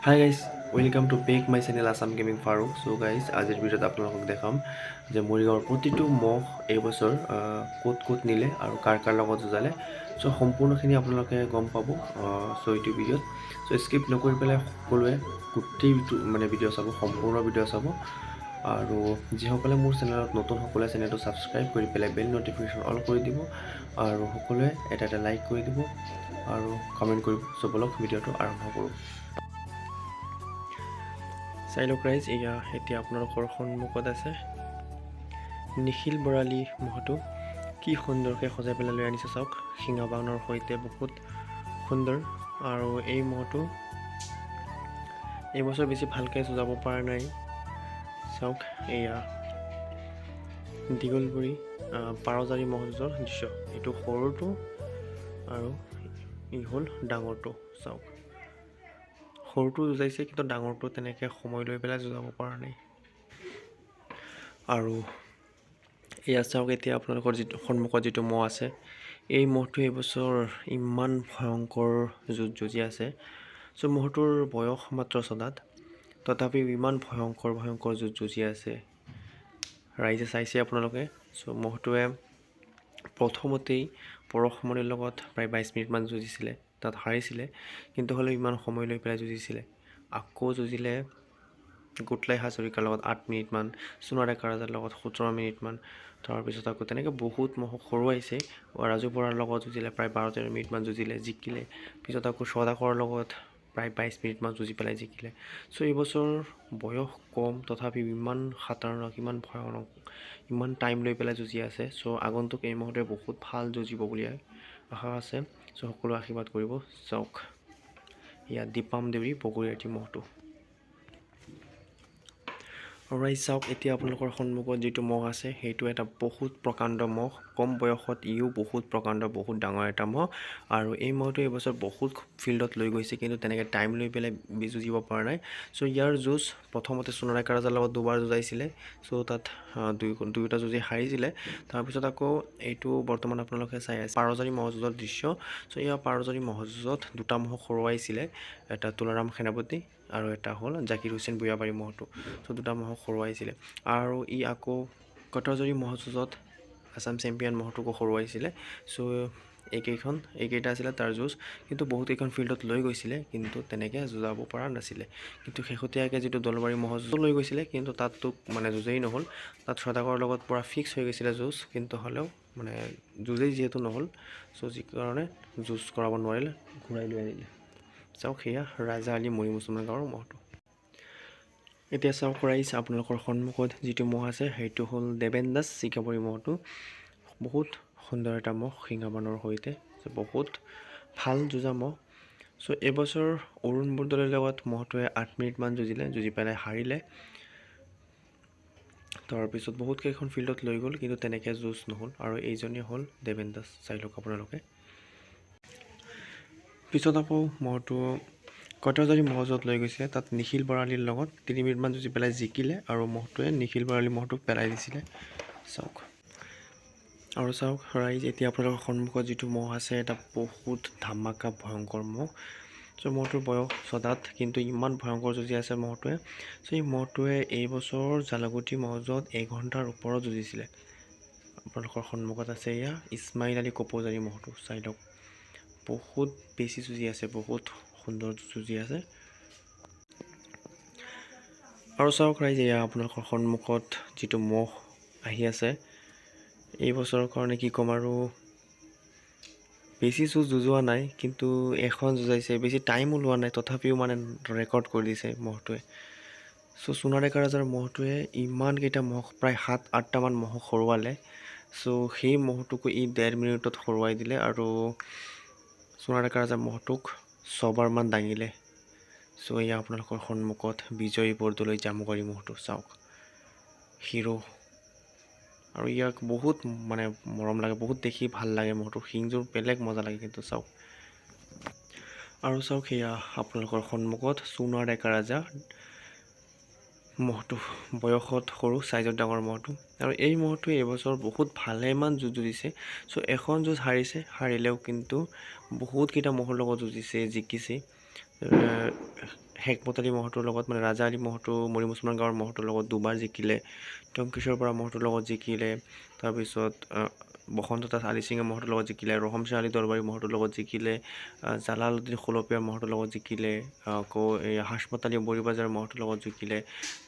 High guys welcome to back my channel Assam gaming Faruk. So' guys আজিৰ ভিডিঅ'ত আপোনালোকক দেখাম যে মৰিগাঁৱৰ প্ৰতিটো মহ এইবছৰ ক'ত ক'ত নিলে আৰু কাৰ কাৰ লগত যুঁজালে। চ' সম্পূৰ্ণখিনি আপোনালোকে গম পাব চ' এইটো ভিডিঅ'ত। চ' স্কিপ নকৰি পেলাই সকলোৱে গোটেই ভিডিঅ' চাব, সম্পূৰ্ণ ভিডিঅ' চাব। আৰু যিসকলে মোৰ চেনেলত নতুন সকলোৱে চেনেলটো ছাবস্ক্ৰাইব কৰি পেলাই বেল নটিফিকেশ্যন অল কৰি দিব আৰু সকলোৱে এটা লাইক কৰি দিব আৰু কমেণ্ট কৰিব। চ' বলক ভিডিঅ'টো আৰম্ভ কৰোঁ। চাই লওক ৰাইজ, এয়া এতিয়া আপোনালোকৰ সন্মুখত আছে নিখিল বৰালি মহটো। কি সুন্দৰকৈ সজাই পেলাই লৈ আনিছে চাওক, শিঙা বাউনৰ সৈতে বহুত সুন্দৰ। আৰু এই মহটো এইবছৰ বেছি ভালকৈ সজাব পৰা নাই। চাওক এয়া দীঘলপুৰি পাৰজাৰী মহযুঁজৰ দৃশ্য। এইটো সৰুটো আৰু ই হ'ল ডাঙৰটো। চাওক সৰুটো যুঁজাইছে, কিন্তু ডাঙৰটো তেনেকৈ সময় লৈ পেলাই যুঁজাব পৰা নাই। আৰু এয়া চাওক এতিয়া আপোনালোকৰ যিটো সন্মুখত যিটো মহ আছে, এই মহটো এইবছৰ ইমান ভয়ংকৰ যুঁজি আছে। চ' মহটোৰ বয়স মাত্ৰ 6 দাঁত, তথাপিও ইমান ভয়ংকৰ যুঁজি আছে। ৰাইজে চাইছে আপোনালোকে। চ' মহটোৱে প্ৰথমতেই পৰশমণিৰ লগত প্ৰায় 22 মিনিটমান যুঁজিছিলে, তাত হাৰিছিলে, কিন্তু হ'লেও ইমান সময় লৈ পেলাই যুঁজিছিলে। আকৌ যুঁজিলে গোটলাই হাজৰিকাৰ লগত 8 মিনিটমান, সোণৰ ডেকা ৰাজাৰ লগত 17 মিনিটমান। তাৰপিছত আকৌ তেনেকৈ বহুত মহক হৰুৱাইছে। ৰাজু বৰাৰ লগত যুঁজিলে, প্ৰায় 12-13 মিনিটমান যুঁজিলে, জিকিলে। পিছত আকৌ সদাগৰৰ লগত প্ৰায় 22 মিনিটমান যুঁজি পেলাই জিকিলে। চ' এইবছৰ বয়স কম, তথাপিও ইমান খাতাৰনাক, ইমান ভয়ানক, ইমান টাইম লৈ পেলাই যুঁজি আছে। চ' আগন্তুক এই মহটোৱে বহুত ভাল যুঁজিব বুলি আশা আছে। চ' সকলো আশীৰ্বাদ কৰিব। চাওক ইয়াত দীপাম দেউৰী বগৰীয়াটি মহটো। ৰাইজ চাওক এতিয়া আপোনালোকৰ সন্মুখত যিটো মহ আছে, সেইটো এটা বহুত প্ৰকাণ্ড মহ। কম বয়সত ইও বহুত প্ৰকাণ্ড, বহুত ডাঙৰ এটা মহ। আৰু এই মহটো এইবছৰ বহুত ফিল্ডত লৈ গৈছে, কিন্তু তেনেকৈ টাইম লৈ পেলাই যুঁজিব পৰা নাই। চ' ইয়াৰ যুঁজ প্ৰথমতে সোণৰ ডেকা ৰাজাৰ লগত 2বাৰ যুঁজাইছিলে। চ' তাত দুয়োটা যুঁজি হাৰিছিলে। তাৰপিছত আকৌ এইটো বৰ্তমান আপোনালোকে চাই আছে পাৰজাৰী মহযুঁজৰ দৃশ্য। চ' ইয়াৰ পাৰজাৰী মহযুঁজত দুটা মহক হৰুৱাইছিলে, এটা তুলাৰাম সেনাপতি আৰু এটা হ'ল জাকিৰ হুছেইন বুঢ়াবাৰী মহটো। চ' দুটা মহক হৰুৱাইছিলে। আৰু ই আকৌ কটাজাৰী মহযুঁজত আছাম চেম্পিয়ন মহটোকো হৰুৱাইছিলে। চ' এইকেইটা আছিলে তাৰ যুঁজ, কিন্তু বহুতকেইখন ফিল্ডত লৈ গৈছিলে, কিন্তু তেনেকৈ যুঁজাব পৰা নাছিলে। কিন্তু শেহতীয়াকৈ যিটো দলবাৰী মহযুঁজ লৈ গৈছিলে, কিন্তু তাততো যুঁজেই নহ'ল। তাত সদাগৰৰ লগত পূৰা ফিক্স হৈ গৈছিলে যুঁজ, কিন্তু হ'লেও যুঁজেই যিহেতু নহ'ল, চ' যি কাৰণে যুঁজ কৰাব নোৱাৰিলে, ঘূৰাই লৈ আনিলে। চাওক সেয়া ৰাজা আলি মৰি মুছলমান গাঁৱৰ মহটো। এতিয়া চাওক ৰাইজ আপোনালোকৰ সন্মুখত যিটো মহ আছে, সেইটো হ'ল দেৱেন দাস চিকাবৰী মহটো। বহুত সুন্দৰ এটা মহ, শিঙা বাণৰ সৈতে। বহুত ভাল যুঁজা মহ। চ' এইবছৰ অৰুণ বৰদলৈৰ লগত মহটোৱে 8 মিনিটমান যুঁজি পেলাই হাৰিলে। তাৰপিছত বহুতকেইখন ফিল্ডত লৈ গ'ল, কিন্তু তেনেকৈ যুঁজ নহ'ল। আৰু এইজনেই হ'ল দেৱেন দাস। চাই লওক আপোনালোকে। পিছত আকৌ মহটো কটাজাৰী মহযুঁজত লৈ গৈছে, তাত নিখিল বৰালিৰ লগত 3 মিনিটমান যুঁজি পেলাই জিকিলে, আৰু মহটোৱে নিখিল বৰালি মহটোক পেলাই দিছিলে। চাওক আৰু চাওক ৰাইজ এতিয়া আপোনালোকৰ সন্মুখত যিটো মহ আছে, এটা বহুত ধামাকা ভয়ংকৰ মহ। চ' মহটোৰ বয়স 6 দাঁত, কিন্তু ইমান ভয়ংকৰ যুঁজি আছে মহটোৱে। চ' এই মহটোৱে এইবছৰ জালুগুটি মহযুঁজত 1 ঘণ্টাৰ ওপৰত যুঁজিছিলে। আপোনালোকৰ সন্মুখত আছে এয়া ইছমাইল আলী কপৌজাৰী মহটো। চাই লওক বহুত বেছি যুঁজি আছে, বহুত সুন্দৰ যুঁজি আছে। আৰু চাওক ৰাইজ এয়া আপোনালোকৰ সন্মুখত যিটো মহ আহি আছে, এই বছৰৰ কাৰণে কি ক'ম আৰু, বেছি যুঁজোৱা নাই, কিন্তু এখন যুঁজাইছে, বেছি টাইমো লোৱা নাই, তথাপিও ৰেকৰ্ড কৰি দিছে মহটোৱে। চ' সোণৰ ডেকা ৰাজাৰ মহটোৱে ইমানকেইটা মহক, প্ৰায় 7-8টামান মহক হৰুৱালে। চ' সেই মহটোকো ই 1.5 মিনিটত হৰুৱাই দিলে, আৰু সোণৰ ডেকা ৰাজাৰ মহটোক 6 বাৰমান দাঙিলে। চ' এয়া আপোনালোকৰ সন্মুখত বিজয় বৰদলৈ জামুগাৰী মহটো। চাওক হিৰো, আৰু ইয়াক বহুত মৰম লাগে, বহুত দেখি ভাল লাগে মহটোৰ শিংযোৰ, বেলেগ মজা লাগে কিন্তু। চাওক আৰু চাওক সেয়া আপোনালোকৰ সন্মুখত সোণৰ ডেকা ৰাজা মহটো, বয়সত সৰু, চাইজত ডাঙৰ মহটো। আৰু এই মহটোৱে এইবছৰ বহুত ভালেমান যুঁজ যুঁজিছে। চ' এখন যুঁজ হাৰিলেও কিন্তু বহুতকেইটা মহৰ লগত যুঁজিছে, জিকিছে। শেখমতালী মহটোৰ লগত মানে ৰাজা আলী মহটো মৰি মুছলমান গাঁৱৰ মহটোৰ লগত দুবাৰ জিকিলে, টংকিশোৰ বৰা মহটোৰ লগত জিকিলে, তাৰপিছত বসন্ত দাস আলি সিঙে মহটোৰ লগত জিকিলে, ৰহম শ্বাহ আলী দৰবাৰী মহটোৰ লগত জিকিলে, জালালুদ্দিন খলপীয়া মহটোৰ লগত জিকিলে, আকৌ এই হাসমত আলী বৰিবাজাৰ মহটোৰ লগত জিকিলে।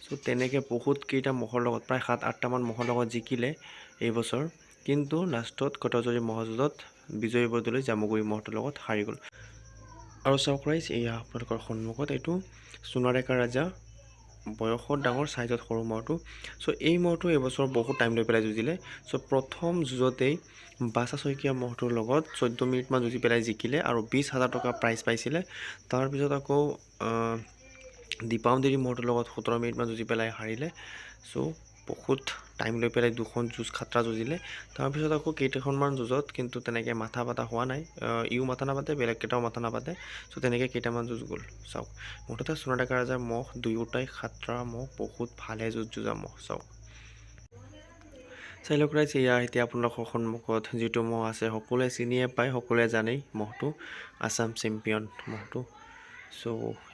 চ' তেনেকৈ বহুত কেইটা মহৰ লগত প্ৰায় 7-8টামান মহৰ লগত জিকিলে এইবছৰ, কিন্তু লাষ্টত কটাজৰী মহযুঁজত বিজয়ী বৰদলৈ জামুগুৰি মহটোৰ লগত হাৰি গ'ল। আৰু চাওক ৰাইজ, এয়া আপোনালোকৰ সন্মুখত এইটো সোণাৰেকা ৰাজা, বয়সত ডাঙৰ চাইজত সৰু মহটো। চ' এই মহটো এইবছৰ বহুত টাইম লৈ পেলাই যুঁজিলে। চ' প্ৰথম যুঁজতেই বাছা শইকীয়া মহটোৰ লগত 14 মিনিটমান যুঁজি পেলাই জিকিলে আৰু 20,000 টকা প্ৰাইজ পাইছিলে। তাৰপিছত আকৌ দীপাৱন দেৱী মহটোৰ লগত 17 মিনিটমান যুঁজি পেলাই হাৰিলে। চ' বহুত টাইম লৈ পেলাই 2খন যুঁজ খাটৰা যুঁজিলে। তাৰপিছত আকৌ কেইটাখনমান যুঁজত কিন্তু তেনেকৈ মাথা পাতা হোৱা নাই, ইও মাথা নাপাতে, বেলেগ কেইটাও মাথা নাপাতে। চ' তেনেকৈ কেইটামান যুঁজ গ'ল। চাওক, মুঠতে সোণাৰেকা ৰাজাৰ মহ দুয়োটাই খাটৰা মহ, বহুত ভালে যুঁজা মহ। চাওক, চাই লওক ৰাইজ, এয়া এতিয়া আপোনালোকৰ সন্মুখত যিটো মহ আছে সকলোৱে চিনিয়ে পায়, সকলোৱে জানেই মহটো আছাম চেম্পিয়ন মহটো। চ'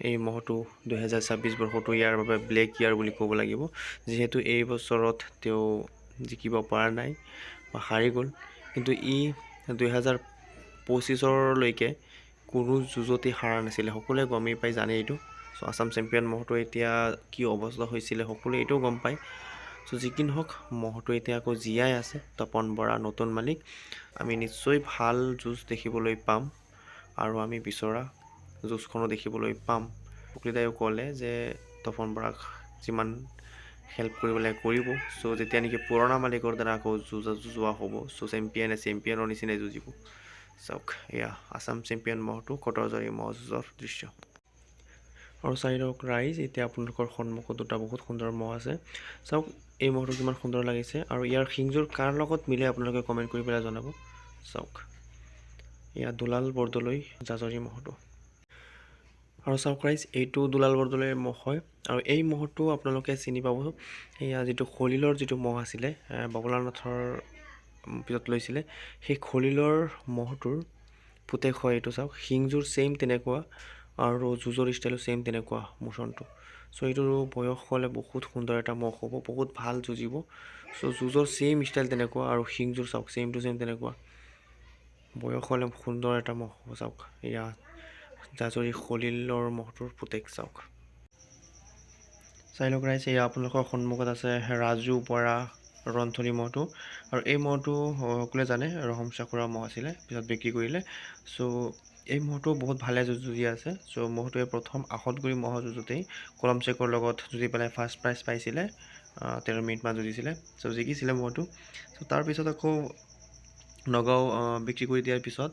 এই মহটো 2026 বৰ্ষটো ইয়াৰ বাবে ব্লেক ইয়াৰ বুলি ক'ব লাগিব, যিহেতু এই বছৰত তেওঁ জিকিব পৰা নাই বা হাৰি গ'ল। কিন্তু ই 2025লৈকে কোনো যুঁজতেই হাৰা নাছিলে, সকলোৱে গমেই পাই জানে এইটো। চ' আছাম চেম্পিয়ন মহটো এতিয়া কি অৱস্থা হৈছিলে সকলোৱে এইটোও গম পায়। চ' যি কি নহওক, মহটো এতিয়া আকৌ জীয়াই আছে, তপন বৰা নতুন মালিক। আমি নিশ্চয় ভাল যুঁজ দেখিবলৈ পাম আৰু আমি বিচৰা যুঁজখনো দেখিবলৈ পাম। প্ৰকৃতায়ো ক'লে যে তপন বৰাক যিমান হেল্প কৰিবলৈ কৰিব। চ' যেতিয়া নেকি পুৰণা মালিকৰ দ্বাৰা আকৌ যুঁজোৱা হ'ব, চ' চেম্পিয়নৰ নিচিনাই যুঁজিব। চাওক, এয়া আছাম চেম্পিয়ন মহটো কটৰজৰী মহ যুঁজৰ দৃশ্য। আৰু চাই লওক ৰাইজ, এতিয়া আপোনালোকৰ সন্মুখত দুটা বহুত সুন্দৰ মহ আছে। চাওক, এই মহটো কিমান সুন্দৰ লাগিছে আৰু ইয়াৰ শিংযোৰ কাৰ লগত মিলে আপোনালোকে কমেণ্ট কৰি পেলাই জনাব। চাওক, এয়া দুলাল বৰদলৈ জাজৰী মহটো। আৰু চাওক ৰাইজ, এইটো দুলাল বৰদলৈৰ মহ হয় আৰু এই মহটো আপোনালোকে চিনি পাব। এয়া যিটো খলিলৰ যিটো মহ আছিলে, বাবুলানাথৰ পিছত লৈছিলে, সেই খলিলৰ মহটোৰ পুতেক হয় এইটো। চাওক, শিংযোৰ ছেইম তেনেকুৱা আৰু যুঁজৰ ষ্টাইলো ছেইম তেনেকুৱা মোচনটো। চ' এইটোৰ বয়স হ'লে বহুত সুন্দৰ এটা মহ হ'ব, বহুত ভাল যুঁজিব। চ' যুঁজৰ ছেইম ষ্টাইল তেনেকুৱা আৰু শিংযোৰ চাওক ছেইম টু ছেইম তেনেকুৱা, বয়স হ'লে সুন্দৰ এটা মহ হ'ব। চাওক, এয়া জাজৰী খলিলৰ মহটোৰ পুতেক। চাওক, চাই লওক ৰাইজ, এয়া আপোনালোকৰ সন্মুখত আছে ৰাজু বৰা ৰন্থলী মহটো। আৰু এই মহটো সকলোৱে জানে ৰহম চাকুৰা মহ আছিলে, পিছত বিক্ৰী কৰিলে। চ' এই মহটো বহুত ভালে যুঁজি আছে। চ' মহটোৱে প্ৰথম আহতগুৰি মহ যুঁজতেই কলম চেকৰ লগত যুঁজি পেলাই ফাৰ্ষ্ট প্ৰাইজ পাইছিলে, 13 মিনিটমান যুঁজিছিলে। চ' জিকিছিলে মহটো। চ' তাৰপিছত আকৌ নগাঁও বিক্ৰী কৰি দিয়াৰ পিছত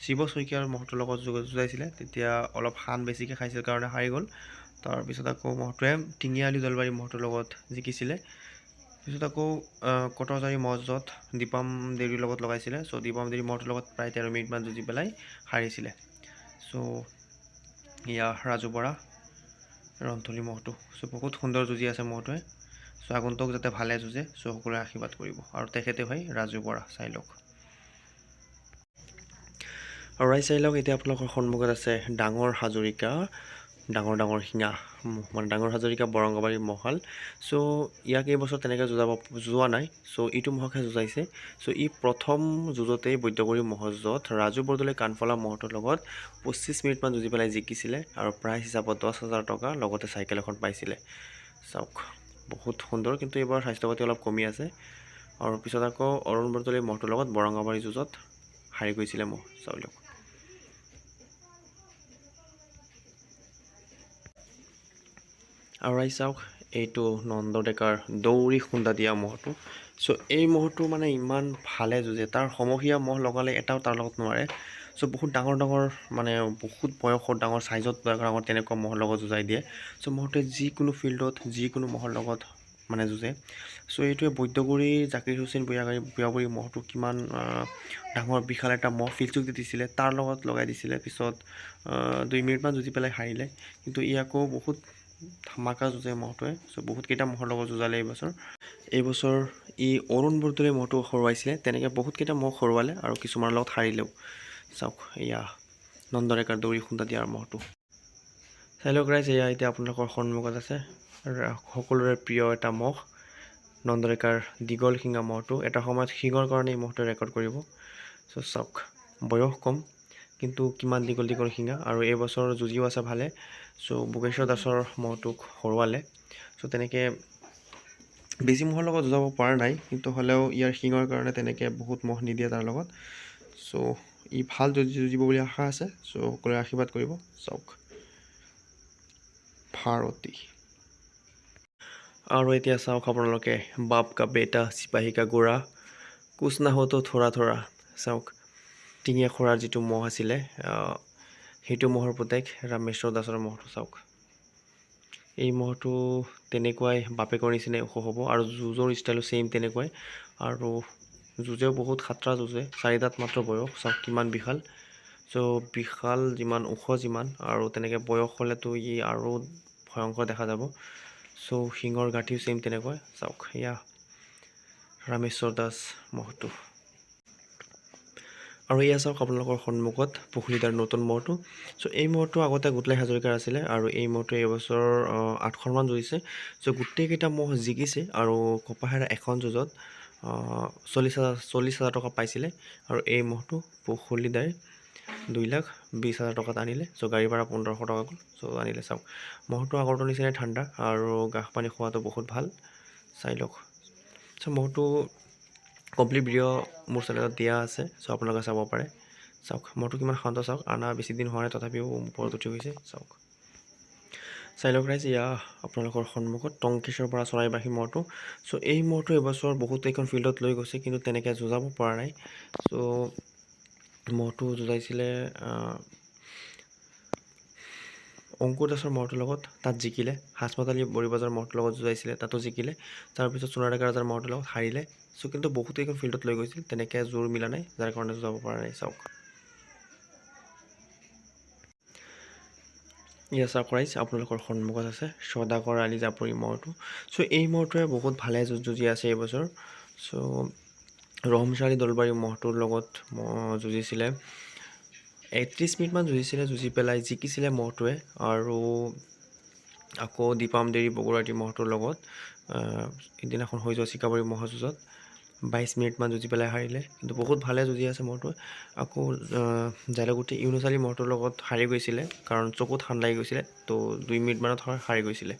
শিৱ শইকীয়াৰ মহটোৰ লগত যুঁজাইছিলে, তেতিয়া অলপ শান বেছিকৈ খাইছিল কাৰণে হাৰি গ'ল। তাৰপিছত আকৌ মহটোৱে টিঙিয়ালী দলবাৰী মহটোৰ লগত জিকিছিলে। পিছত আকৌ কটৰজাৰী মহযুঁজত দীপাম দেৱীৰ লগত লগাইছিলে। চ' দীপাম দেৱী মহটোৰ লগত প্ৰায় 13 মিনিটমান যুঁজি পেলাই হাৰিছিলে। চ' এয়া ৰাজু বৰা ৰন্থলী মহটো। চ' বহুত সুন্দৰ যুঁজি আছে মহটোৱে। চ' আগন্তুক যাতে ভালে যুঁজে, চ' সকলোৱে আশীৰ্বাদ কৰিব। আৰু তেখেতে হয় ৰাজু বৰা। চাই লওক আৰু ৰাইজ, চাই লওক, এতিয়া আপোনালোকৰ সন্মুখত আছে ডাঙৰ হাজৰিকা, ডাঙৰ শিঙা মানে ডাঙৰ হাজৰিকা বৰংগবাৰী মহাল। চ' ইয়াক এইবছৰ তেনেকৈ যুঁজোৱা নাই। চ' ইটো মহকহে যুঁজাইছে। চ' ই প্ৰথম যুঁজতেই বৈদ্যগুৰি মহযুঁজত ৰাজু বৰদলৈ কাণফলা মহটোৰ লগত 25 মিনিটমান যুঁজি পেলাই জিকিছিলে আৰু প্ৰাইজ হিচাপত 10,000 টকা লগতে চাইকেল এখন পাইছিলে। চাওক, বহুত সুন্দৰ, কিন্তু এইবাৰ স্বাস্থ্য পাতি অলপ কমি আছে। আৰু পিছত আকৌ অৰুণ বৰদলৈ মহটোৰ লগত বৰংগবাৰী যুঁজত হাৰি গৈছিলে মহ। চাই লওক, আৰু ৰাইজ চাওক, এইটো নন্দ ডেকাৰ দৌৰি খুন্দা দিয়া মহটো। চ' এই মহটো মানে ইমান ভালে যুঁজে, তাৰ সমহীয়া মহ লগালে এটাও তাৰ লগত নোৱাৰে। চ' বহুত ডাঙৰ মানে বহুত বয়সত ডাঙৰ চাইজত ডাঙৰ তেনেকুৱা মহৰ লগত যুঁজাই দিয়ে। চ' মহটোৱে যিকোনো ফিল্ডত যিকোনো মহৰ লগত মানে যুঁজে। চ' এইটোৱে বৈদ্যগুৰি জাকিৰ হুছেইন ভূঞাগুৰি মহটো কিমান ডাঙৰ বিশাল এটা মহ ফিল্ডটোক দিছিলে, তাৰ লগত লগাই দিছিলে। পিছত 2 মিনিটমান যুঁজি পেলাই হাৰিলে। কিন্তু ই আকৌ বহুত ধামাকা যুঁজে মহটোৱে। চ' বহুতকেইটা মহৰ লগত যুঁজালে এইবছৰ ই অৰুণ বৰদলৈ মহটো হৰুৱাইছিলে। তেনেকৈ বহুতকেইটা মহ হৰুৱালে আৰু কিছুমানৰ লগত হাৰিলেও। চাওক, এয়া নন্দ ডেকাৰ দৌৰি খুন্দা দিয়াৰ মহটো। চাই লওক ৰাইজ, এয়া এতিয়া আপোনালোকৰ সন্মুখত আছে সকলোৰে প্ৰিয় এটা মহ, নন্দৰেকাৰ দীঘল শিঙা মহটো। এটা সময়ত শিঙৰ কাৰণে এই মহটোৱে ৰেকৰ্ড কৰিব। চ' চাওক, বয়স কম কিন্তু কিমান দীঘল দীঘল শিঙা, আৰু এইবছৰ যুঁজিও আছে ভালে। চ' ভোগেশ্বৰ দাসৰ মহটোক হৰুৱালে। চ' তেনেকৈ বেছি মহৰ লগত যুঁজাব পৰা নাই, কিন্তু হ'লেও ইয়াৰ শিঙৰ কাৰণে তেনেকৈ বহুত মহ নিদিয়ে তাৰ লগত। চ' ই ভাল যুঁজিব বুলি আশা আছে। চ' সকলোৱে আশীৰ্বাদ কৰিব। চাওক, ভাৰতী। আৰু এতিয়া চাওক আপোনালোকে, বাপ কা বেটা চিপাহী কা গোৰা, কুছ না হো তো থোৰা থোৰা। চাওক, টিঙীয়া খোৰাৰ যিটো মহ আছিলে, সেইটো মহৰ পুতেক ৰামেশ্বৰ দাসৰ মহটো। চাওক, এই মহটো তেনেকুৱাই বাপেকৰ নিচিনাই ওখ হ'ব, আৰু যুঁজৰ ষ্টাইলো ছেইম তেনেকুৱাই, আৰু যুঁজেও বহুত খাতৰা যুঁজে। 4 দাঁত মাত্ৰ বয়স। চাওক কিমান বিশাল। চ' বিশাল যিমান, ওখ যিমান, আৰু তেনেকৈ বয়স হ'লেতো ই আৰু ভয়ংকৰ দেখা যাব। চ' শিঙৰ গাঁঠিও ছেইম তেনেকুৱাই। চাওক, এয়া ৰামেশ্বৰ দাস মহটো। আৰু এয়া চাওক আপোনালোকৰ সন্মুখত পুখুৰীদাৰ নতুন মহটো। চ' এই মহটো আগতে গোটলাই হাজৰিকাৰ আছিলে, আৰু এই মহটোৱে এইবছৰ 8খনমান যুঁজিছে। চ' গোটেইকেইটা মহ জিকিছে, আৰু কপাহেৰা এখন যুঁজত 40,000 টকা পাইছিলে। আৰু এই মহটো পুখুৰীদাৰে 2,20,000 টকাত আনিলে। চ' গাড়ী ভাড়া 1500 টকা গ'ল। চ' আনিলে। চাওক, মহটো আগৰটো নিচিনাই ঠাণ্ডা, আৰু ঘাঁহ পানী খোৱাটো বহুত ভাল। চাই লওক। চ' মহটো কমপ্লিট ভিডিঅ' মোৰ চেনেলত দিয়া আছে। চ' আপোনালোকে চাব পাৰে। চাওক, মহটো কিমান শান্ত। চাওক, আনা বেছি দিন হোৱা নাই, তথাপিও ওপৰত উঠি গৈছে। চাওক, চাই লওক ৰাইজ, এয়া আপোনালোকৰ সন্মুখত টংকেশ্বৰ পৰা চৰাইবাহী মহটো। চ' এই মহটো এইবছৰ বহুতকেইখন ফিল্ডত লৈ গৈছে, কিন্তু তেনেকৈ যুঁজাব পৰা নাই। চ' মহটো যুঁজাইছিলে অংকুৰ দাসৰ মহটোৰ লগত, তাত জিকিলে। হাজমাতালি বৰিবাজাৰ মহটোৰ লগত যুঁজাইছিলে, তাতো জিকিলে। তাৰপিছত সোণাৰীকা ৰাজাৰ মহটোৰ লগত হাৰিলে। চ' কিন্তু বহুতকেইখন ফিল্ডত লৈ গৈছিল, তেনেকৈ জোৰ মিলা নাই, যাৰ কাৰণে যুঁজাব পৰা নাই। চাওক, ইয়া চাওক ৰাইজ, আপোনালোকৰ সন্মুখত আছে সদাগৰ আলি জাপৰি মহটো। চ' এই মহটোৱে বহুত ভালে যুঁজি আছে এইবছৰ। চ' ৰহমশালী দলবাৰী মহটোৰ লগত যুঁজিছিলে। 31 মিনিটমান যুঁজিছিলে, যুঁজি পেলাই জিকিছিলে মহটোৱে। আৰু আকৌ দীপাম দেৱী বগৰাটী মহটোৰ লগত সিদিনাখন হৈ যোৱা চিকাবৰী মহৰ যুঁজত 22 মিনিটমান যুঁজি পেলাই হাৰিলে। কিন্তু বহুত ভালে যুঁজি আছে মহটোৱে। আকৌ জাইলাগুটি ইউনুচালী মহটোৰ লগত হাৰি গৈছিলে, কাৰণ চকুত হান লাগি গৈছিলে। তো 2 মিনিটমানত হাৰি গৈছিলে।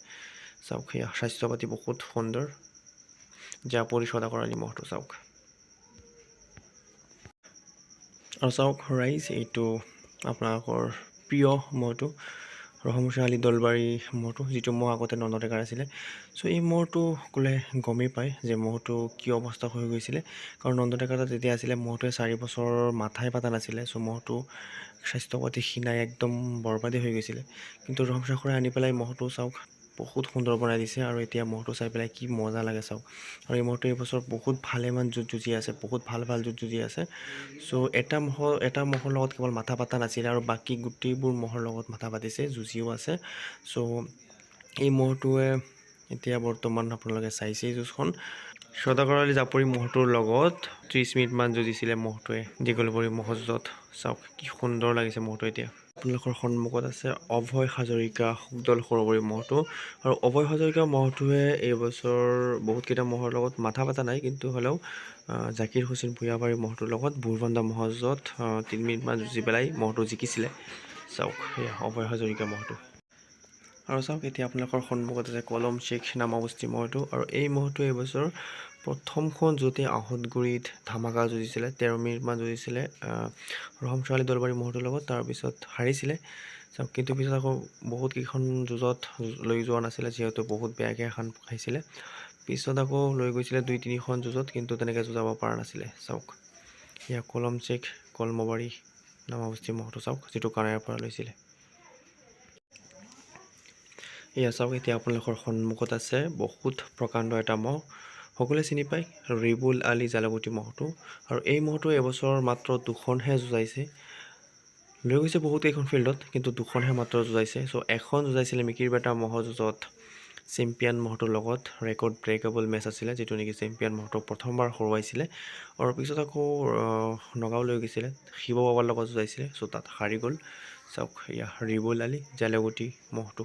চাওক, সেয়া স্বাস্থ্য পাতি বহুত সুন্দৰ, জাপৰি সদাগৰ আলি মহটো। চাওক, আৰু চাওক ৰাইজ, এইটো আপোনালোকৰ প্ৰিয় মহটো, ৰহমশাহ আলী দলবাৰী মহটো, যিটো মহ আগতে নন্দডেকাৰ আছিলে। চ' এই মহটো ক'লে গমেই পায় যে মহটো কি অৱস্থা হৈ গৈছিলে, কাৰণ নন্দডেকাৰ যেতিয়া আছিলে মহটোৱে 4 বছৰ মাথাই পাতা নাছিলে। চ' মহটো স্বাস্থ্য পাতি ক্ষীণাই একদম বৰবাদী হৈ গৈছিলে। কিন্তু ৰহমশাহৰে আনি পেলাই মহটো চাওক বহুত সুন্দৰ বনাই দিছে, আৰু এতিয়া মহটো চাই পেলাই কি মজা লাগে। চাওক, আৰু এই মহটো এইবছৰ বহুত ভালেমান যুঁজি আছে, বহুত ভাল ভাল যুঁজি আছে। চ' এটা মহৰ লগত কেৱল মাথা পাতা নাছিলে, আৰু বাকী গোটেইবোৰ মহৰ লগত মাথা পাতিছে, যুঁজিও আছে। চ' এই মহটোৱে এতিয়া বৰ্তমান আপোনালোকে চাইছেই যুঁজখন। সদাগৰ আলি জাপৰি মহটোৰ লগত 30 মিনিটমান যুঁজিছিলে মহটোৱে দীঘলবৰী মহৰ যুঁজত। চাওক, কি সুন্দৰ লাগিছে মহটো। এতিয়া আপোনালোকৰ সন্মুখত আছে অভয় হাজৰিকা সুকদল সৰবৰী মহটো। আৰু অভয় হাজৰিকা মহটোৱে এইবছৰ বহুতকেইটা মহৰ লগত মাথা পাতা নাই, কিন্তু হ'লেও জাকিৰ হুছেইন ভূঞাবাৰী মহটোৰ লগত বুৰবান্দা মহৰ যুঁজত 3 মিনিটমান যুঁজি পেলাই মহটো জিকিছিলে। চাওক, সেয়া অভয় হাজৰিকা মহটো। আৰু চাওক, এতিয়া আপোনালোকৰ সন্মুখত আছে কলম শ্বেখ নামাবস্তি মহটো। আৰু এই মহটোৱে এইবছৰ প্ৰথমখন য'তে আহঁতগুৰিত ধামাকা যুঁজিছিলে, 13 মিনিটমান যুঁজিছিলে ৰহমশাহ আলী দলবাৰী মহটোৰ লগত। তাৰপিছত হাৰিছিলে। চাওক, কিন্তু পিছত আকৌ বহুতকেইখন যুঁজত লৈ যোৱা নাছিলে, যিহেতু বহুত বেয়াকৈ এখন খাইছিলে। পিছত আকৌ লৈ গৈছিলে 2-3খন যুঁজত, কিন্তু তেনেকৈ যুঁজাব পৰা নাছিলে। চাওক, এয়া কলম শ্বেখ কলমবাৰী নামাবস্তি মহটো। চাওক, যিটো কানাইৰ পৰা লৈছিলে। এয়া চাওক, এতিয়া আপোনালোকৰ সন্মুখত আছে বহুত প্ৰকাণ্ড এটা মহ, সকলোৱে চিনি পায়, ৰিবুল আলী জালাগুটি মহটো। আৰু এই মহটো এবছৰ মাত্ৰ 2খনহে যুঁজাইছে, লৈ গৈছে বহুতকেইখন ফিল্ডত, কিন্তু 2খনহে মাত্ৰ যুঁজাইছে। চ' এখন যুঁজাইছিলে মিকিৰবেটা মহৰ যুঁজত চেম্পিয়ন মহটোৰ লগত, ৰেকৰ্ড ব্ৰেকেবল মেচ আছিলে, যিটো নেকি চেম্পিয়ন মহটোক প্ৰথমবাৰ হৰুৱাইছিলে। আৰু পিছত আকৌ নগাঁও লৈ গৈছিলে, শিৱ বাবাৰ লগত যুঁজাইছিলে। চ' তাত হাৰি গ'ল। চাওক এয়া ৰিবুলালি জালুগুটি মহটো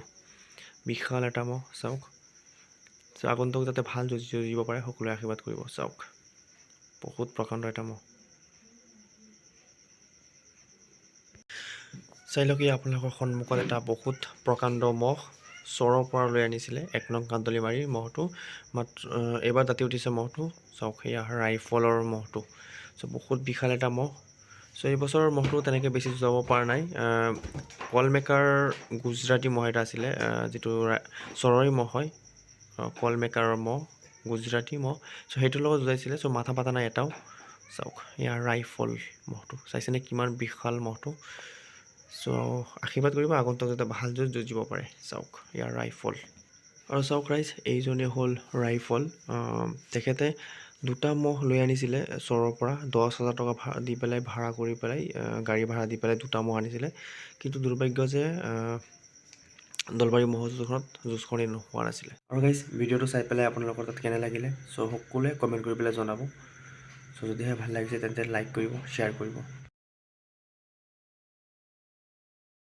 বিশাল এটা মহ চাওক আগন্তুক যাতে ভাল যুঁজিব পাৰে সকলোৱে আশীৰ্বাদ কৰিব চাওক বহুত প্ৰকাণ্ড এটা মহ চাই লওক আপোনালোকৰ সন্মুখত এটা বহুত প্ৰকাণ্ড মহ চৰৰ পৰা লৈ আনিছিলে 1 নং কান্দলি মাৰি মহটো মাত্ৰ এবাৰ দাঁতি উঠিছে মহটো চাওক এয়া ৰাইফলৰ মহটো বহুত বিশাল এটা মহ এই বছৰৰ মহটো তেনেকৈ বেছি যাব পৰা নাই কলমেকাৰ গুজৰাটী মহ এটা আছিলে যিটো চৰৰি মহ হয় কলমেকাৰৰ মহ গুজৰাটী মহ সেইটোৰ লগত যুঁজাইছিলে মাথা পাতা নাই এটাও চাওক ইয়াৰ ৰাইফল মহটো চাইছেনে কিমান বিশাল মহটো আশীৰ্বাদ কৰিব আগন্তুক যাতে ভাল যুঁজিব পাৰে চাওক ইয়াৰ ৰাইফল আৰু চাওক ৰাইজ এইজনে হ'ল ৰাইফল তেখেতে দুটা মহ লৈ আনিছিলে চৰৰ পৰা 10,000 টকা দি পেলাই ভাড়া কৰি পেলাই গাড়ী ভাড়া দি পেলাই দুটা মহ আনিছিলে কিন্তু দুৰ্ভাগ্য যে দলবাৰী মহ যুঁজখনেই হোৱা নাছিলে আৰু গাইজ ভিডিঅ'টো চাই পেলাই আপোনালোকৰ তাত কেনে লাগিলে সকলোৱে কমেণ্ট কৰি পেলাই জনাব যদিহে ভাল লাগিছে তেন্তে লাইক কৰিব শ্বেয়াৰ কৰিব